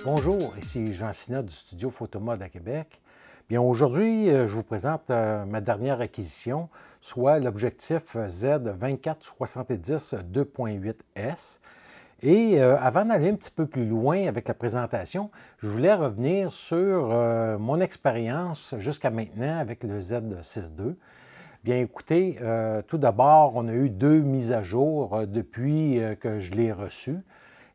Bonjour, ici Jean Sinat du studio Photomode à Québec. Bien, aujourd'hui, je vous présente ma dernière acquisition, soit l'objectif Z24-70 2.8S. Et avant d'aller un petit peu plus loin avec la présentation, je voulais revenir sur mon expérience jusqu'à maintenant avec le Z6 II. Bien, écoutez, tout d'abord, on a eu 2 mises à jour depuis que je l'ai reçu.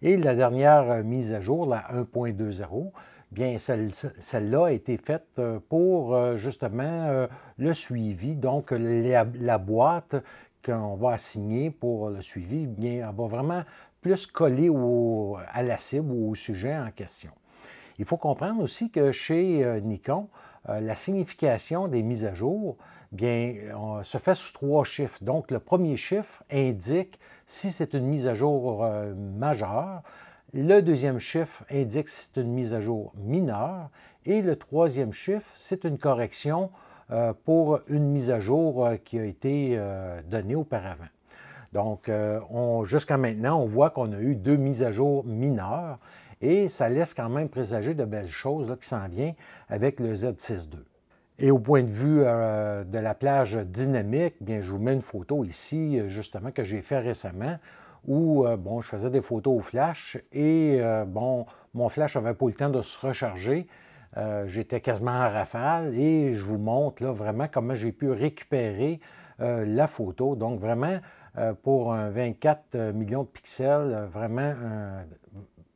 Et la dernière mise à jour, la 1.20, bien, celle-là a été faite pour justement le suivi. Donc, la boîte qu'on va assigner pour le suivi, bien, elle va vraiment plus coller à la cible ou au sujet en question. Il faut comprendre aussi que chez Nikon, la signification des mises à jour, bien, se fait sous 3 chiffres. Donc, le premier chiffre indique si c'est une mise à jour majeure. Le deuxième chiffre indique si c'est une mise à jour mineure. Et le troisième chiffre, c'est une correction pour une mise à jour qui a été donnée auparavant. Donc, jusqu'à maintenant, on voit qu'on a eu 2 mises à jour mineures et ça laisse quand même présager de belles choses là, qui s'en viennent avec le Z6 II. Et au point de vue de la plage dynamique, bien, je vous mets une photo ici, justement, que j'ai fait récemment, où, bon, je faisais des photos au flash et, bon, mon flash n'avait pas eu le temps de se recharger. J'étais quasiment en rafale et je vous montre là vraiment comment j'ai pu récupérer la photo. Donc, vraiment, pour un 24 millions de pixels, vraiment un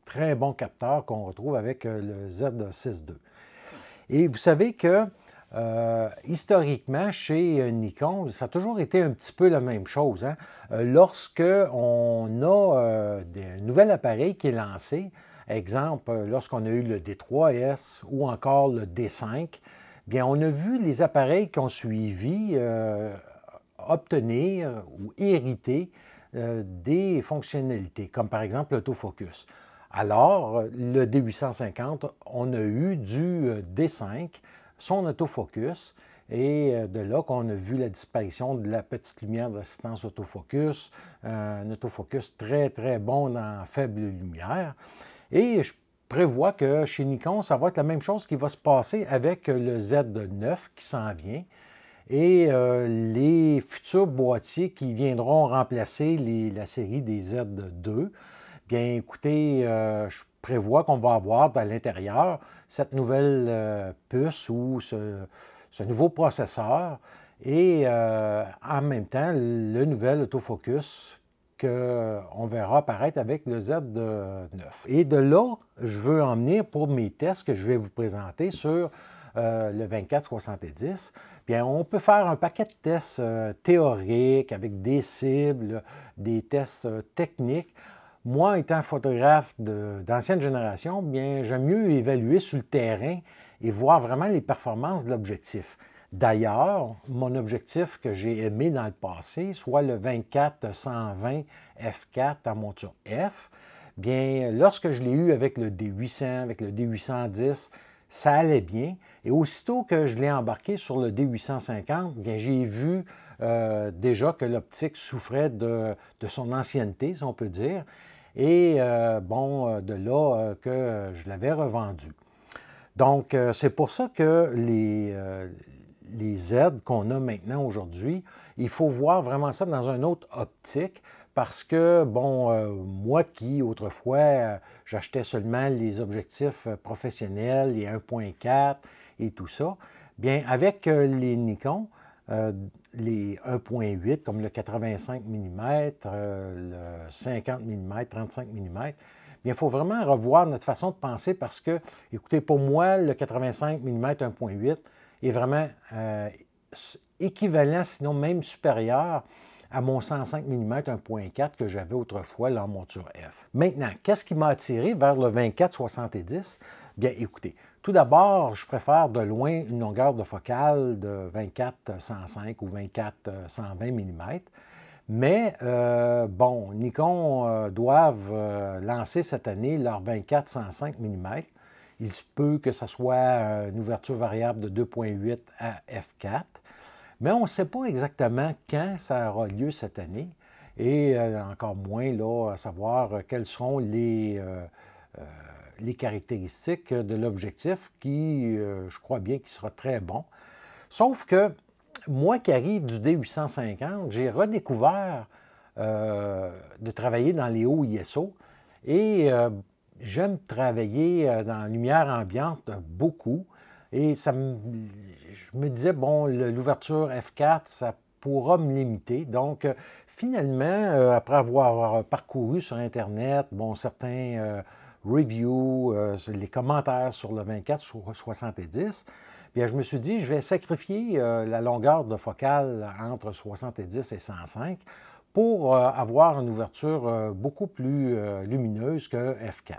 très bon capteur qu'on retrouve avec le Z6 II. Et vous savez que historiquement, chez Nikon, ça a toujours été un petit peu la même chose. Hein? Lorsque on a un nouvel appareil qui est lancé, exemple, lorsqu'on a eu le D3S ou encore le D5, bien, on a vu les appareils qui ont suivi obtenir ou hériter des fonctionnalités, comme par exemple l'autofocus. Alors, le D850, on a eu du D5, son autofocus, et de là qu'on a vu la disparition de la petite lumière d'assistance autofocus, un autofocus très, très bon dans faible lumière. Et je prévois que chez Nikon, ça va être la même chose qui va se passer avec le Z9 qui s'en vient. Et les futurs boîtiers qui viendront remplacer la série des Z2, bien écoutez, je prévois qu'on va avoir à l'intérieur cette nouvelle puce ou ce nouveau processeur et en même temps le nouvel autofocus qu'on verra apparaître avec le Z9. Et de là, je veux en venir pour mes tests que je vais vous présenter sur le 24-70. Bien, on peut faire un paquet de tests théoriques avec des cibles, des tests techniques. Moi, étant photographe d'ancienne génération, bien, j'aime mieux évaluer sur le terrain et voir vraiment les performances de l'objectif. D'ailleurs, mon objectif que j'ai aimé dans le passé, soit le 24-120 f4 en monture F, bien, lorsque je l'ai eu avec le D800, avec le D810, ça allait bien. Et aussitôt que je l'ai embarqué sur le D850, bien, j'ai vu déjà que l'optique souffrait de son ancienneté, si on peut dire. Et bon, de là que je l'avais revendu. Donc, c'est pour ça que les Z qu'on a maintenant aujourd'hui, il faut voir vraiment ça dans une autre optique parce que, bon, moi qui, autrefois, j'achetais seulement les objectifs professionnels, les 1.4 et tout ça, bien, avec les Nikon, les 1.8 comme le 85 mm, le 50 mm, 35 mm, bien, il faut vraiment revoir notre façon de penser parce que, écoutez, pour moi, le 85 mm 1.8 est vraiment équivalent, sinon même supérieur à mon 105 mm 1.4 que j'avais autrefois là, en monture F. Maintenant, qu'est-ce qui m'a attiré vers le 24-70? Bien, écoutez, tout d'abord, je préfère de loin une longueur de focale de 24-105 ou 24-120 mm. Mais bon, Nikon doivent lancer cette année leur 24-105 mm. Il se peut que ce soit une ouverture variable de 2.8 à f4, mais on ne sait pas exactement quand ça aura lieu cette année, et encore moins là, à savoir quelles seront les caractéristiques de l'objectif qui, je crois bien, qui sera très bon. Sauf que moi qui arrive du D850, j'ai redécouvert de travailler dans les hauts ISO et j'aime travailler dans la lumière ambiante beaucoup. Et je me disais, bon, l'ouverture F4, ça pourra me limiter. Donc, finalement, après avoir parcouru sur Internet, bon, certains reviews, les commentaires sur le 24-70, bien, je me suis dit, je vais sacrifier la longueur de focale entre 70 et 105 pour avoir une ouverture beaucoup plus lumineuse que F4.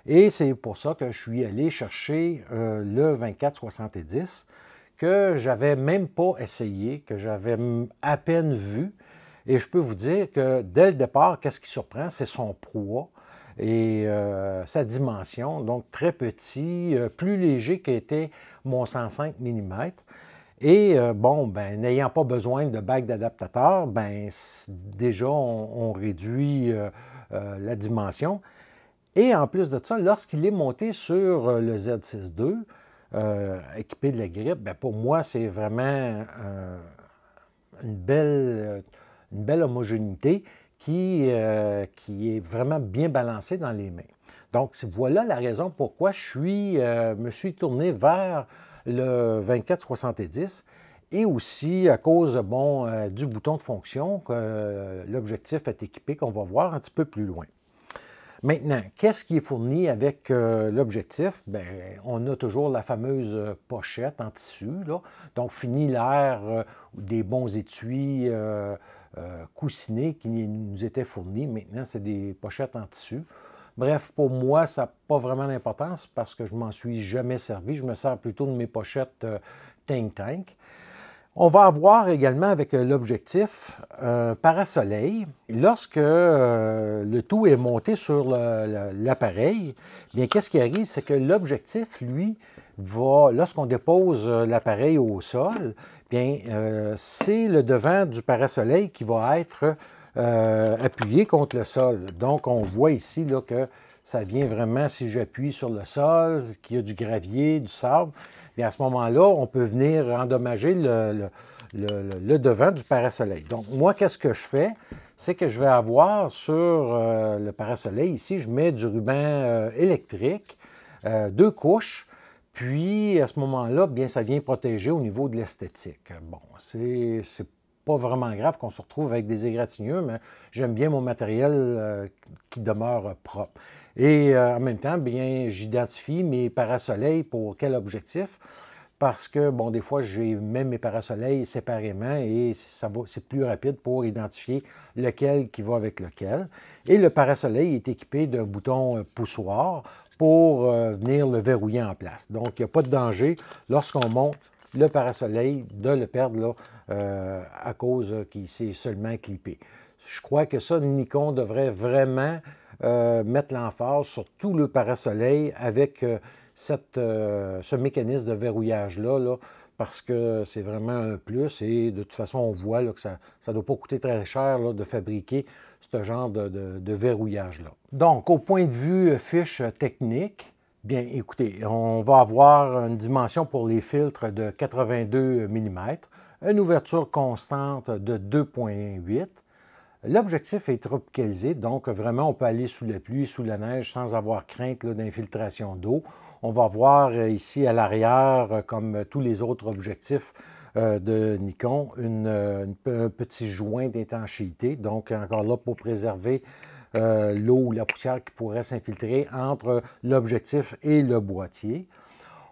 Et c'est pour ça que je suis allé chercher le 24-70 que j'avais même pas essayé, que j'avais à peine vu. Et je peux vous dire que dès le départ, qu'est-ce qui surprend? C'est son poids et sa dimension, donc très petit, plus léger qu'était mon 105 mm. Et bon, ben, n'ayant pas besoin de bague d'adaptateur, ben, déjà, on réduit la dimension. Et en plus de ça, lorsqu'il est monté sur le Z6 II, équipé de la grippe, bien, pour moi, c'est vraiment une belle homogénéité qui est vraiment bien balancée dans les mains. Donc, voilà la raison pourquoi me suis tourné vers le 24-70 et aussi à cause bon, du bouton de fonction que l'objectif est équipé, qu'on va voir un petit peu plus loin. Maintenant, qu'est-ce qui est fourni avec l'objectif? Bien, on a toujours la fameuse pochette en tissu, là. Donc, fini l'ère des bons étuis coussinés qui nous étaient fournis. Maintenant, c'est des pochettes en tissu. Bref, pour moi, ça n'a pas vraiment d'importance parce que je ne m'en suis jamais servi. Je me sers plutôt de mes pochettes Think Tank. On va avoir également avec l'objectif parasoleil. Lorsque le tout est monté sur l'appareil, bien qu'est-ce qui arrive? C'est que l'objectif, lui, lorsqu'on dépose l'appareil au sol, bien c'est le devant du parasoleil qui va être appuyé contre le sol. Donc, on voit ici là, que ça vient vraiment, si j'appuie sur le sol, qu'il y a du gravier, du sable, bien à ce moment-là, on peut venir endommager le devant du parasoleil. Donc, moi, qu'est-ce que je fais? C'est que je vais avoir sur le parasoleil, ici, je mets du ruban électrique, 2 couches, puis à ce moment-là, bien, ça vient protéger au niveau de l'esthétique. Bon, c'est pas vraiment grave qu'on se retrouve avec des égratignures, mais j'aime bien mon matériel qui demeure propre. Et en même temps, bien, j'identifie mes parasoleils pour quel objectif, parce que, bon, des fois, j'ai même mes parasoleils séparément et c'est plus rapide pour identifier lequel qui va avec lequel. Et le parasoleil est équipé d'un bouton poussoir pour venir le verrouiller en place. Donc, il n'y a pas de danger lorsqu'on monte le parasoleil de le perdre là, à cause qu'il s'est seulement clippé. Je crois que ça, Nikon devrait vraiment mettre l'emphase sur tout le parasoleil avec ce mécanisme de verrouillage-là, là, parce que c'est vraiment un plus et de toute façon, on voit là, que ça ne doit pas coûter très cher là, de fabriquer ce genre de verrouillage-là. Donc, au point de vue fiche technique, bien, écoutez, on va avoir une dimension pour les filtres de 82 mm, une ouverture constante de 2.8. L'objectif est tropicalisé, donc vraiment, on peut aller sous la pluie, sous la neige, sans avoir crainte d'infiltration d'eau. On va voir ici à l'arrière, comme tous les autres objectifs de Nikon, un petit joint d'étanchéité, donc encore là pour préserver l'eau ou la poussière qui pourrait s'infiltrer entre l'objectif et le boîtier.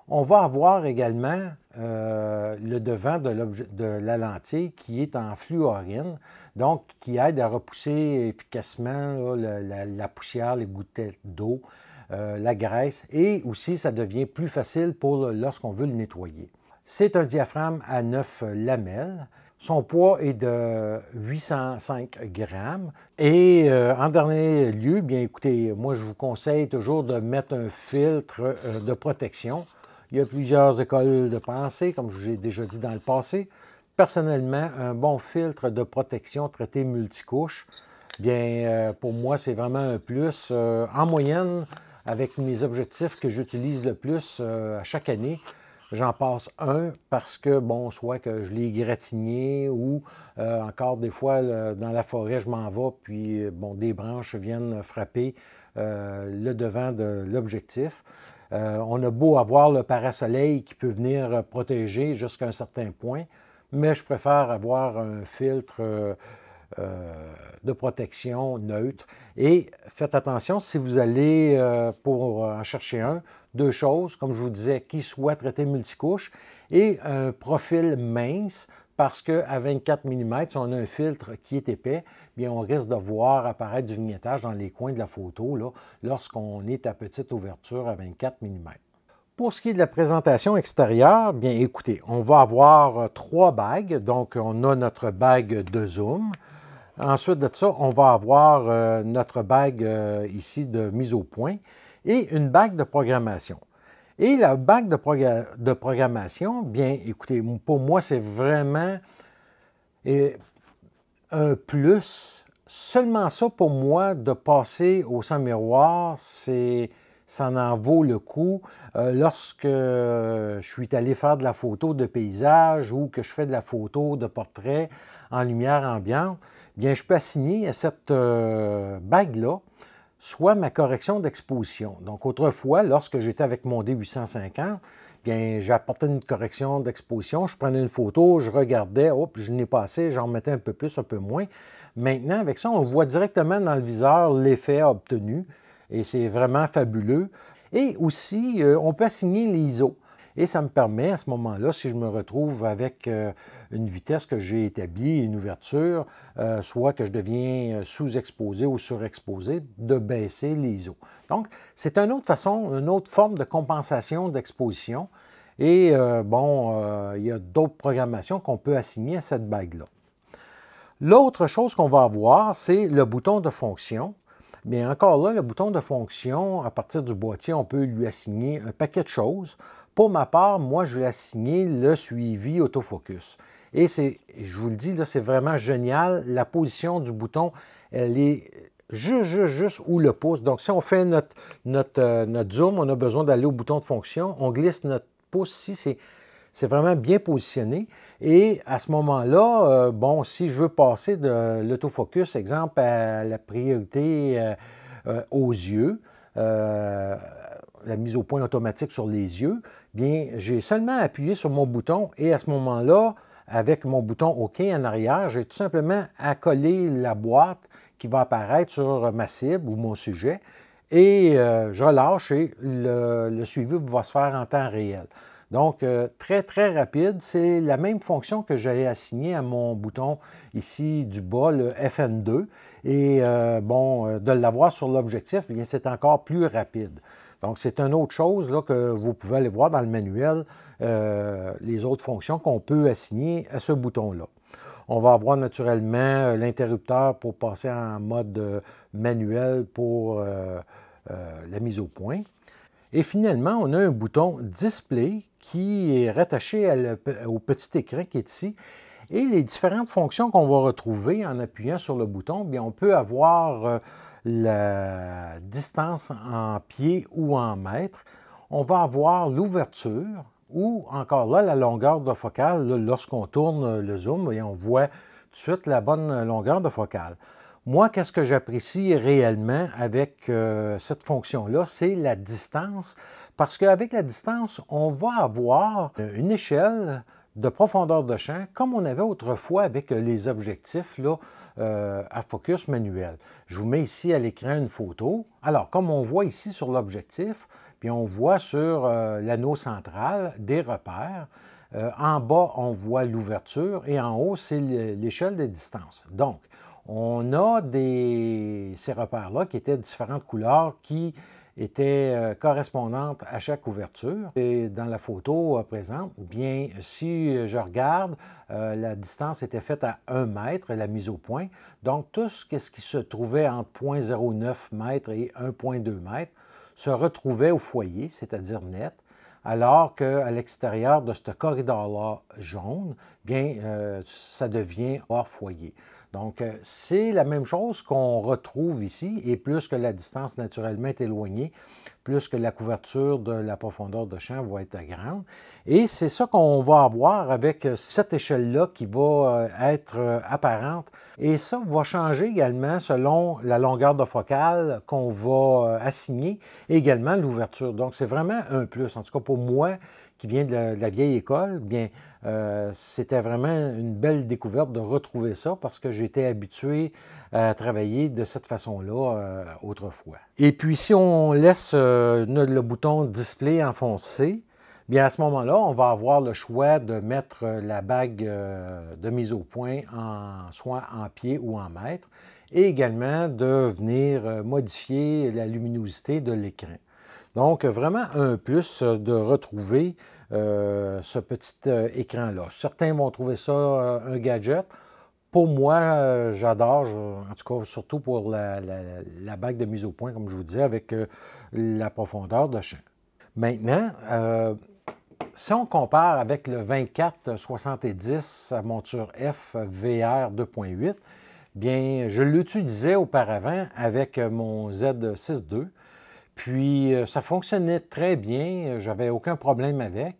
On va avoir également le devant de la lentille qui est en fluorine, donc qui aide à repousser efficacement là, la poussière, les gouttelettes d'eau, la graisse, et aussi ça devient plus facile lorsqu'on veut le nettoyer. C'est un diaphragme à 9 lamelles. Son poids est de 805 grammes. Et en dernier lieu, bien écoutez, moi je vous conseille toujours de mettre un filtre de protection. Il y a plusieurs écoles de pensée, comme je vous ai déjà dit dans le passé. Personnellement, un bon filtre de protection traité multicouche, bien pour moi c'est vraiment un plus. En moyenne, avec mes objectifs que j'utilise le plus à chaque année, j'en passe un parce que, bon, soit que je l'ai gratigné ou encore des fois dans la forêt, je m'en vais, puis bon, des branches viennent frapper le devant de l'objectif. On a beau avoir le parasoleil qui peut venir protéger jusqu'à un certain point, mais je préfère avoir un filtre de protection neutre. Et faites attention, si vous allez pour en chercher un, deux choses, comme je vous disais, qui soit traité multicouche et un profil mince, parce qu'à 24 mm, si on a un filtre qui est épais, bien on risque de voir apparaître du vignettage dans les coins de la photo lorsqu'on est à petite ouverture à 24 mm. Pour ce qui est de la présentation extérieure, bien écoutez, on va avoir trois bagues. Donc, on a notre bague de zoom. Ensuite de ça, on va avoir notre bague ici de mise au point et une bague de programmation. Et la bague de programmation, bien écoutez, pour moi, c'est vraiment un plus. Seulement ça, pour moi, de passer au sans miroir, ça en vaut le coup. Lorsque je suis allé faire de la photo de paysage ou que je fais de la photo de portrait en lumière ambiante, bien, je peux assigner à cette bague-là soit ma correction d'exposition. Donc, autrefois, lorsque j'étais avec mon D850, bien, j'apportais une correction d'exposition, je prenais une photo, je regardais, hop, je n'ai pas assez, j'en mettais un peu plus, un peu moins. Maintenant, avec ça, on voit directement dans le viseur l'effet obtenu et c'est vraiment fabuleux. Et aussi, on peut assigner l'ISO. Et ça me permet, à ce moment-là, si je me retrouve avec une vitesse que j'ai établie, une ouverture, soit que je deviens sous-exposé ou surexposé, de baisser l'ISO. Donc, c'est une autre façon, une autre forme de compensation d'exposition. Et bon, il y a d'autres programmations qu'on peut assigner à cette bague-là. L'autre chose qu'on va avoir, c'est le bouton de fonction. Bien, encore là, le bouton de fonction, à partir du boîtier, on peut lui assigner un paquet de choses. Pour ma part, moi, je vais assigner le suivi autofocus. Et je vous le dis, là, c'est vraiment génial. La position du bouton, elle est juste où le pouce. Donc, si on fait notre zoom, on a besoin d'aller au bouton de fonction. On glisse notre pouce ici, c'est vraiment bien positionné. Et à ce moment-là, bon, si je veux passer de l'autofocus, exemple, à la priorité aux yeux, la mise au point automatique sur les yeux, bien, j'ai seulement appuyé sur mon bouton et à ce moment-là, avec mon bouton OK en arrière, j'ai tout simplement à coller la boîte qui va apparaître sur ma cible ou mon sujet et je relâche et le suivi va se faire en temps réel. Donc, très, très rapide. C'est la même fonction que j'avais assignée à mon bouton ici du bas, le FN2. Et bon, de l'avoir sur l'objectif, bien, c'est encore plus rapide. Donc, c'est une autre chose là, que vous pouvez aller voir dans le manuel, les autres fonctions qu'on peut assigner à ce bouton-là. On va avoir naturellement l'interrupteur pour passer en mode manuel pour la mise au point. Et finalement, on a un bouton Display qui est rattaché au petit écran qui est ici. Et les différentes fonctions qu'on va retrouver en appuyant sur le bouton, bien, on peut avoir la distance en pieds ou en mètres. On va avoir l'ouverture ou encore là, la longueur de focale. Lorsqu'on tourne le zoom, et on voit tout de suite la bonne longueur de focale. Moi, qu'est-ce que j'apprécie réellement avec cette fonction-là, c'est la distance, parce qu'avec la distance, on va avoir une échelle de profondeur de champ, comme on avait autrefois avec les objectifs là, à focus manuel. Je vous mets ici à l'écran une photo. Alors, comme on voit ici sur l'objectif, puis on voit sur l'anneau central des repères. En bas, on voit l'ouverture et en haut, c'est l'échelle de distance. Donc, on a ces repères-là qui étaient de différentes couleurs qui était correspondante à chaque ouverture. Et dans la photo présente, bien, si je regarde, la distance était faite à 1 mètre, la mise au point. Donc, tout ce qui se trouvait entre 0,09 m et 1,2 m se retrouvait au foyer, c'est-à-dire net, alors qu'à l'extérieur de ce corridor-là jaune, bien, ça devient hors foyer. Donc, c'est la même chose qu'on retrouve ici, et plus que la distance naturellement est éloignée, plus que la couverture de la profondeur de champ va être grande. Et c'est ça qu'on va avoir avec cette échelle-là qui va être apparente. Et ça va changer également selon la longueur de focale qu'on va assigner, et également l'ouverture. Donc, c'est vraiment un plus. En tout cas, pour moi, qui vient de la vieille école, bien, c'était vraiment une belle découverte de retrouver ça parce que j'étais habitué à travailler de cette façon-là autrefois. Et puis, si on laisse le bouton Display enfoncé, bien, à ce moment-là, on va avoir le choix de mettre la bague de mise au point soit en pied ou en mètre, et également de venir modifier la luminosité de l'écran. Donc, vraiment un plus de retrouver ce petit écran-là. Certains vont trouver ça un gadget. Pour moi, j'adore, en tout cas, surtout pour la bague de mise au point, comme je vous disais, avec la profondeur de champ. Maintenant, si on compare avec le 24-70 à monture F VR 2.8, bien, je l'utilisais auparavant avec mon Z6 II. Puis, ça fonctionnait très bien, j'avais aucun problème avec.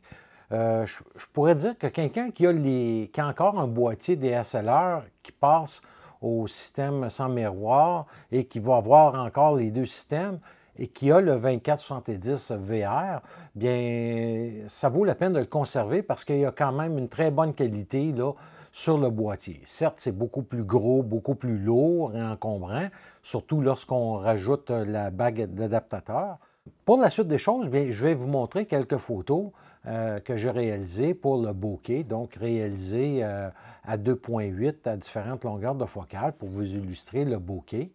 Je pourrais dire que quelqu'un qui a encore un boîtier DSLR qui passe au système sans miroir et qui va avoir encore les deux systèmes et qui a le 24-70 VR, bien, ça vaut la peine de le conserver parce qu'il y a quand même une très bonne qualité là, sur le boîtier. Certes, c'est beaucoup plus gros, beaucoup plus lourd et encombrant, surtout lorsqu'on rajoute la bague d'adaptateur. Pour la suite des choses, bien, je vais vous montrer quelques photos que j'ai réalisées pour le bokeh, donc réalisées à 2.8 à différentes longueurs de focale pour vous illustrer le bokeh.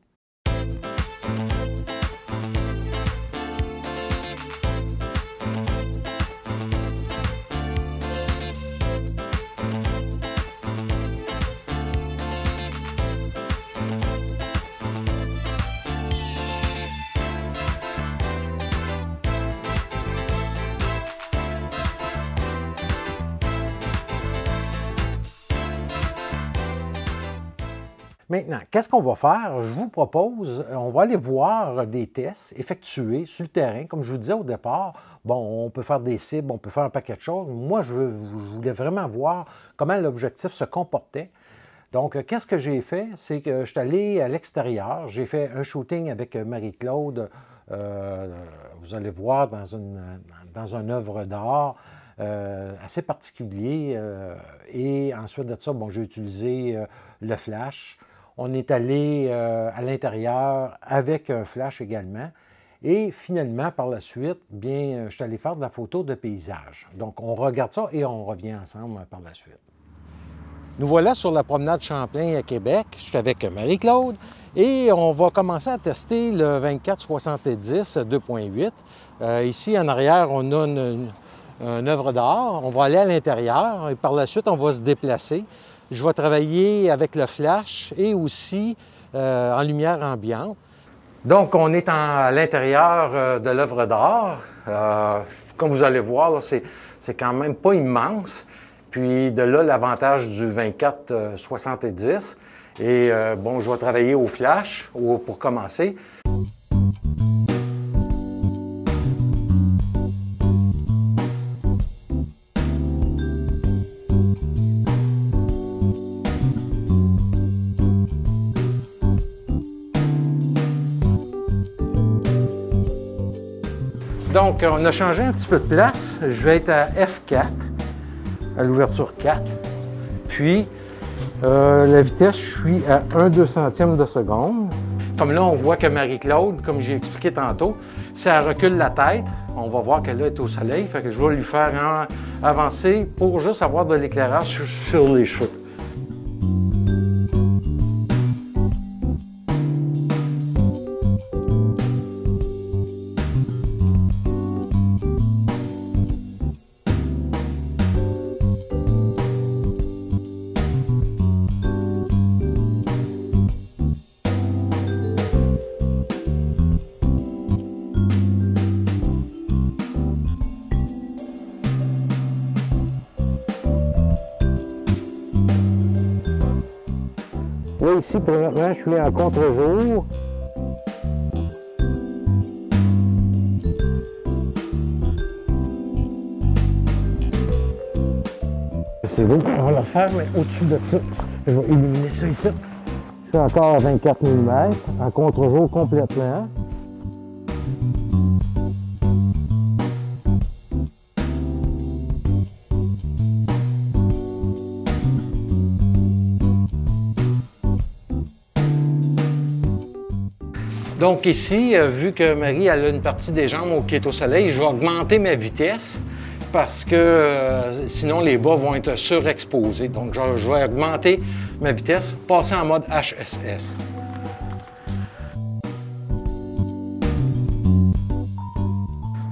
Maintenant, qu'est-ce qu'on va faire? Je vous propose, on va aller voir des tests effectués sur le terrain. Comme je vous disais au départ, bon, on peut faire des cibles, on peut faire un paquet de choses. Moi, je voulais vraiment voir comment l'objectif se comportait. Donc, qu'est-ce que j'ai fait? C'est que je suis allé à l'extérieur. J'ai fait un shooting avec Marie-Claude. Vous allez voir dans une œuvre d'art assez particulier. Et ensuite de ça, bon, j'ai utilisé le flash. On est allé à l'intérieur avec un flash également. Et finalement, par la suite, bien, je suis allé faire de la photo de paysage. Donc, on regarde ça et on revient ensemble par la suite. Nous voilà sur la promenade Champlain à Québec. Je suis avec Marie-Claude et on va commencer à tester le 24-70 2.8. Ici, en arrière, on a une œuvre d'art. On va aller à l'intérieur et par la suite, on va se déplacer. Je vais travailler avec le flash et aussi en lumière ambiante. Donc, on est à l'intérieur de l'œuvre d'art. Comme vous allez voir, c'est quand même pas immense. Puis de là, l'avantage du 24-70. Et bon, je vais travailler au flash pour commencer. Donc, on a changé un petit peu de place. Je vais être à F4, à l'ouverture 4. Puis, la vitesse, je suis à 1/200 de seconde. Comme là, on voit que Marie-Claude, comme j'ai expliqué tantôt, si elle recule la tête, on va voir qu'elle est au soleil. Fait que je vais lui faire avancer pour juste avoir de l'éclairage sur les cheveux. Là, ici, présentement, je suis en contre-jour. C'est beau, on va le faire, mais au-dessus de ça, je vais illuminer ça ici. Je suis encore à 24 mm, en contre-jour complètement. Donc ici, vu que Marie elle a une partie des jambes qui est au soleil, je vais augmenter ma vitesse parce que sinon les bas vont être surexposés. Donc je vais augmenter ma vitesse, passer en mode HSS.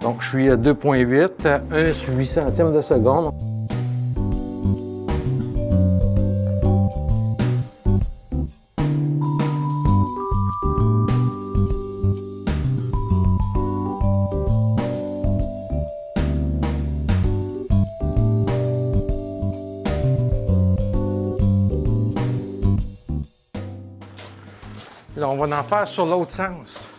Donc je suis à 2.8 à 1/8 centième de seconde. Là, on va en faire sur l'autre sens.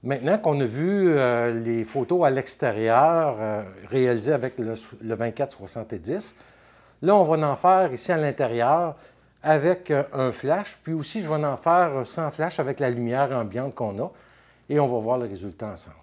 Maintenant qu'on a vu les photos à l'extérieur réalisées avec le 24-70, là, on va en faire ici à l'intérieur avec un flash, puis aussi je vais en faire sans flash avec la lumière ambiante qu'on a, et on va voir le résultat ensemble.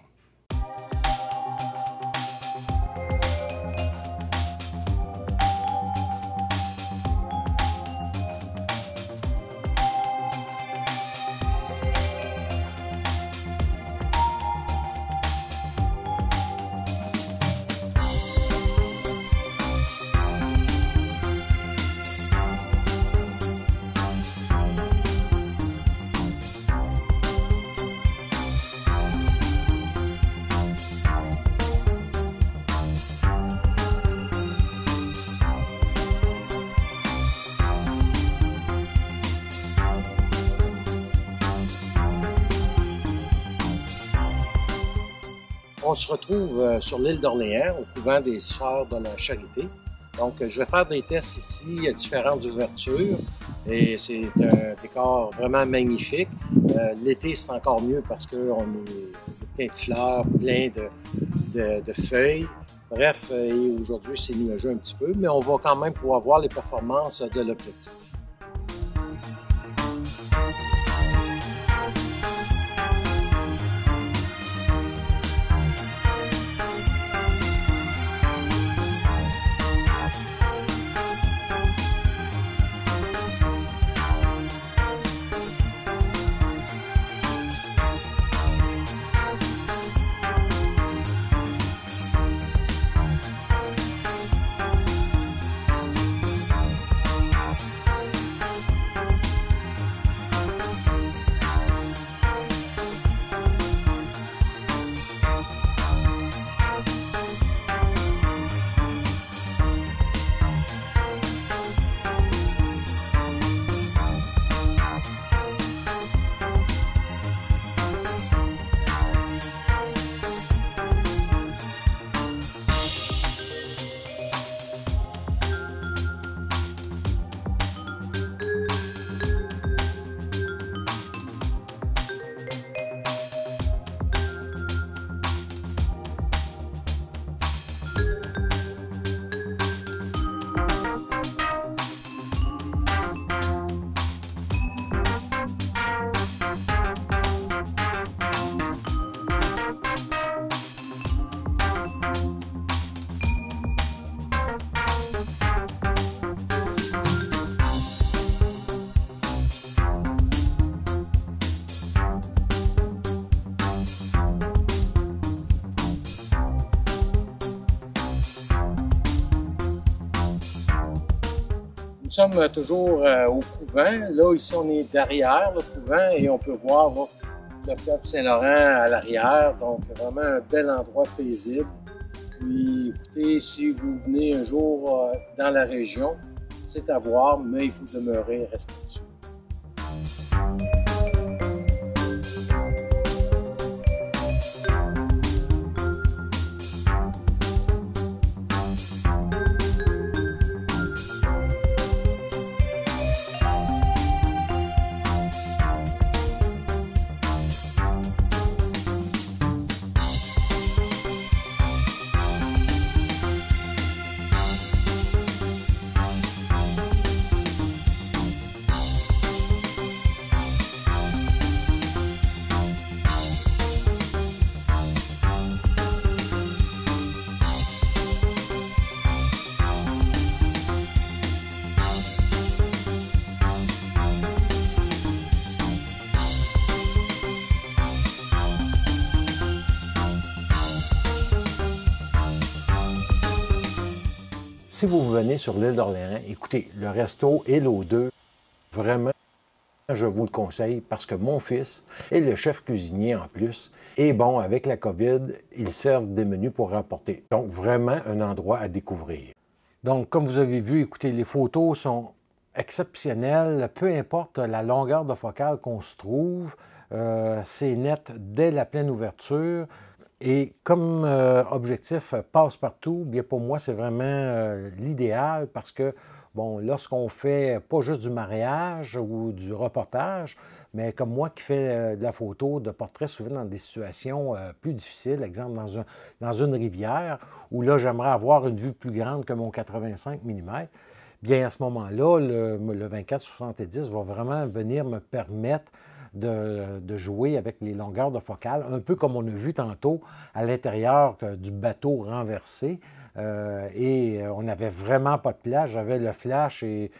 On se retrouve sur l'île d'Orléans, au couvent des Sœurs de la Charité. Donc, je vais faire des tests ici à différentes ouvertures et c'est un décor vraiment magnifique. L'été, c'est encore mieux parce qu'on est plein de fleurs, plein de feuilles. Bref, et aujourd'hui, c'est nuageux un petit peu, mais on va quand même pouvoir voir les performances de l'objectif. Nous sommes toujours au couvent. Là, ici, on est derrière le couvent et on peut voir le fleuve Saint-Laurent à l'arrière. Donc, vraiment un bel endroit paisible. Puis, écoutez, si vous venez un jour dans la région, c'est à voir, mais il faut demeurer respectueux. Si vous venez sur l'île d'Orléans, écoutez, le resto et l'eau 2, vraiment, je vous le conseille parce que mon fils est le chef cuisinier en plus. Et bon, avec la COVID, ils servent des menus pour rapporter. Donc, vraiment un endroit à découvrir. Donc, comme vous avez vu, écoutez, les photos sont exceptionnelles. Peu importe la longueur de focale qu'on se trouve, c'est net dès la pleine ouverture. Et comme objectif passe-partout, bien pour moi, c'est vraiment l'idéal parce que, bon, lorsqu'on fait pas juste du mariage ou du reportage, mais comme moi qui fais de la photo, de portrait souvent dans des situations plus difficiles, exemple dans une rivière, où là, j'aimerais avoir une vue plus grande que mon 85 mm, bien à ce moment-là, le 24-70 va vraiment venir me permettre de jouer avec les longueurs de focale, un peu comme on a vu tantôt à l'intérieur du bateau renversé. Et on n'avait vraiment pas de place. J'avais le flash et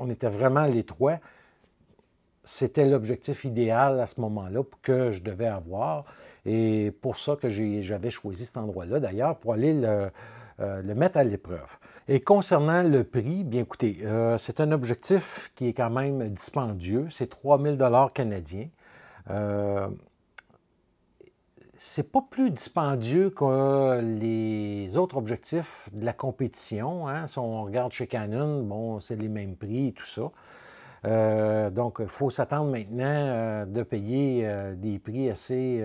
on était vraiment les trois. C'était l'objectif idéal à ce moment-là que je devais avoir. Et pour ça que j'avais choisi cet endroit-là, d'ailleurs, pour aller le mettre à l'épreuve. Et concernant le prix, bien écoutez, c'est un objectif qui est quand même dispendieux. C'est 3 000 $ canadiens. C'est pas plus dispendieux que les autres objectifs de la compétition, hein. Si on regarde chez Canon, bon, c'est les mêmes prix et tout ça. Donc, il faut s'attendre maintenant de payer des prix assez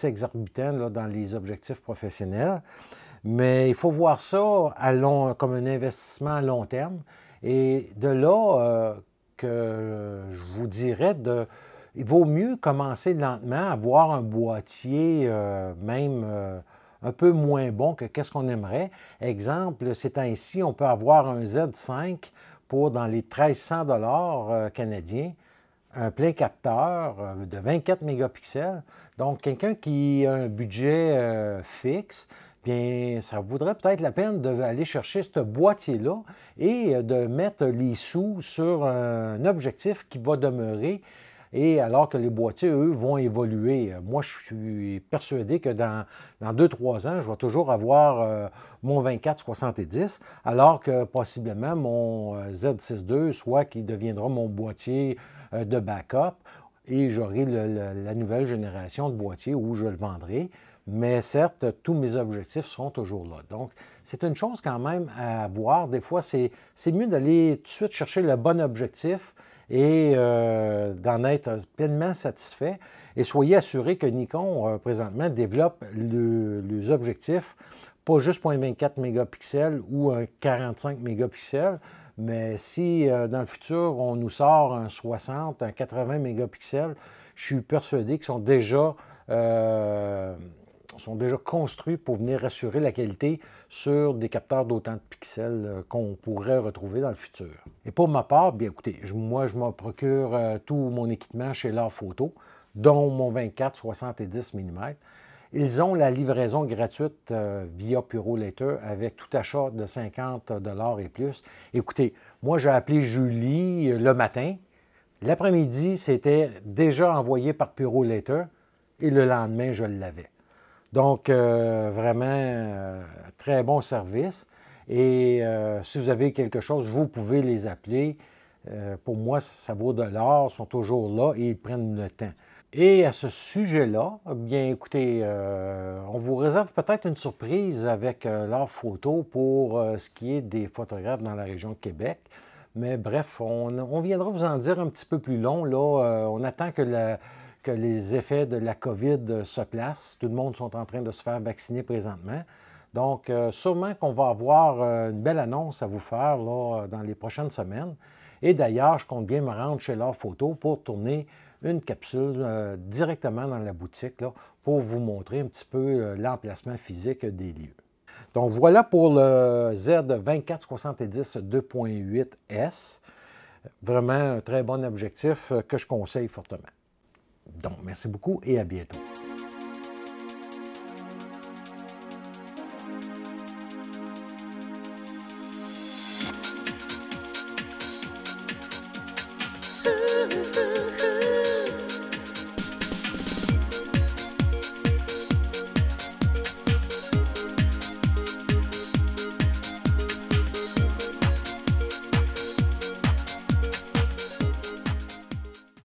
exorbitants là, dans les objectifs professionnels. Mais il faut voir ça comme un investissement à long terme. Et de là que je vous dirais, il vaut mieux commencer lentement, avoir un boîtier même un peu moins bon que qu'est-ce qu'on aimerait. Exemple, ces temps-ci, on peut avoir un Z5 pour dans les 1 300 $ canadiens, un plein capteur de 24 mégapixels. Donc, quelqu'un qui a un budget fixe, bien, ça vaudrait peut-être la peine d'aller chercher ce boîtier-là et de mettre les sous sur un objectif qui va demeurer. Et alors que les boîtiers, eux, vont évoluer. Moi, je suis persuadé que dans 2-3 ans, je vais toujours avoir mon 24-70, alors que possiblement mon Z6 II, soit qui deviendra mon boîtier de backup, et j'aurai la nouvelle génération de boîtiers où je le vendrai. Mais certes, tous mes objectifs seront toujours là. Donc, c'est une chose quand même à voir. Des fois, c'est mieux d'aller tout de suite chercher le bon objectif et d'en être pleinement satisfait. Et soyez assurés que Nikon, présentement, développe les objectifs, pas juste pour un 24 mégapixels ou un 45 mégapixels, mais si dans le futur, on nous sort un 60, un 80 mégapixels, je suis persuadé qu'ils sont déjà construits pour venir assurer la qualité sur des capteurs d'autant de pixels qu'on pourrait retrouver dans le futur. Et pour ma part, bien écoutez, moi je me procure tout mon équipement chez L'Art Photo, dont mon 24-70 mm. Ils ont la livraison gratuite via Purolator avec tout achat de 50 $ et plus. Écoutez, moi j'ai appelé Julie le matin. L'après-midi, c'était déjà envoyé par Purolator et le lendemain, je l'avais. Donc, vraiment, très bon service. Et si vous avez quelque chose, vous pouvez les appeler. Pour moi, ça vaut de l'or, ils sont toujours là et ils prennent le temps. Et à ce sujet-là, bien écoutez, on vous réserve peut-être une surprise avec leur photo pour ce qui est des photographes dans la région de Québec. Mais bref, on viendra vous en dire un petit peu plus long. Là, on attend que les effets de la COVID se placent. Tout le monde sont en train de se faire vacciner présentement. Donc, sûrement qu'on va avoir une belle annonce à vous faire là, dans les prochaines semaines. Et d'ailleurs, je compte bien me rendre chez L'Or Photo pour tourner une capsule directement dans la boutique là, pour vous montrer un petit peu l'emplacement physique des lieux. Donc voilà pour le Z2470 2.8S. Vraiment un très bon objectif que je conseille fortement. Donc merci beaucoup et à bientôt. Ooh, ooh, ooh.